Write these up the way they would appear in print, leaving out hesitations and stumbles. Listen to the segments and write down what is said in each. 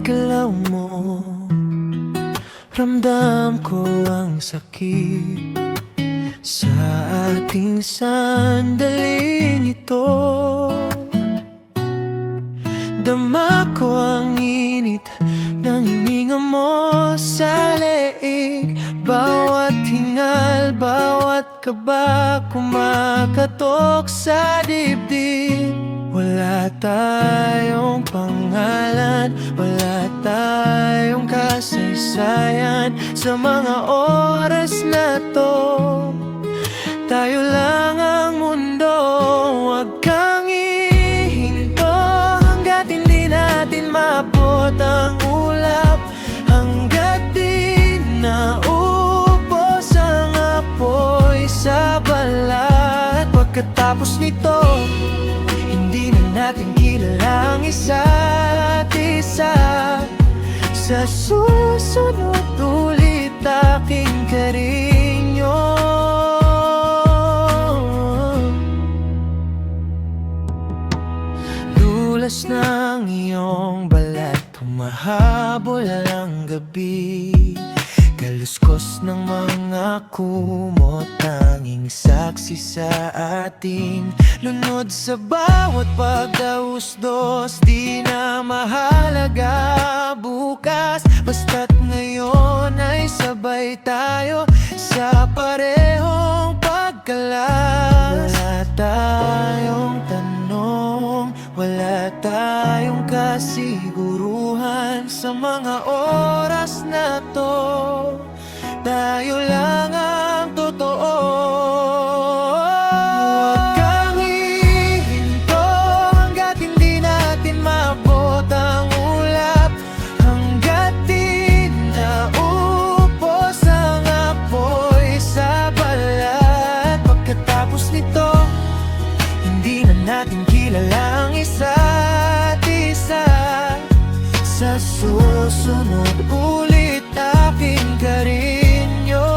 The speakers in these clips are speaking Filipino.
galaw mo, ramdam ko ang sakit sa ating sandaling ito. Dama ko ang init ng hininga mo sa leeg. Bawat hingal, bawat kaba kumakatok sa dibdib. Wala tayong pangalan, wala tayong kasaysayan. Sa mga oras na to, tayo lang ang mundo. Huwag kang ihinto hanggat hindi natin maabot ang ulap, hanggat di naubos ang apoy sa balat. Pagkatapos nito, hindi na natin kilala ang isa't isa. Sa susunod ulit aking karinyo. Dulas ng iyong balat, humahabol ang gabi. Kaluskos ng mga kumot, tanging saksi sa ating lunod. Sa bawat pagdausdos, di na mahalaga bukas. Basta't ngayon ay sabay tayo sa parehong pagkalas. Wala tayong tanong, wala tayong kasiguruhan. Sa mga oras na to, tayo lang ang totoo. Huwag kang hihinto hanggat hindi natin maabot ang ulap, hanggat di naubos ang apoy sa balat. Pagkatapos nito, hindi na natin kilala ang isa't isa. Sa susunod ulit aking karinyo.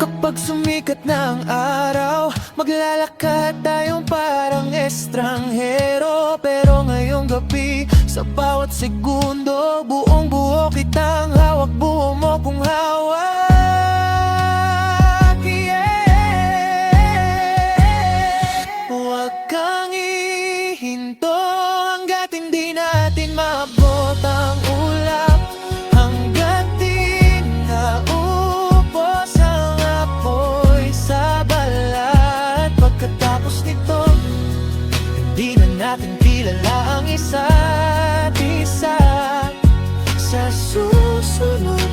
Kapag sumikat na ang araw, maglalakad tayong parang estranghero. Pero ngayong gabi, sa bawat segundo, buong buo kitang hawak, buo mo kong hawak. Huwag kang ihinto hanggat hindi natin maabot ang ulap, hanggat di naubos ang apoy sa balat. Pagkatapos nito, hindi na natin kilala ang isa't isa. Sa susunod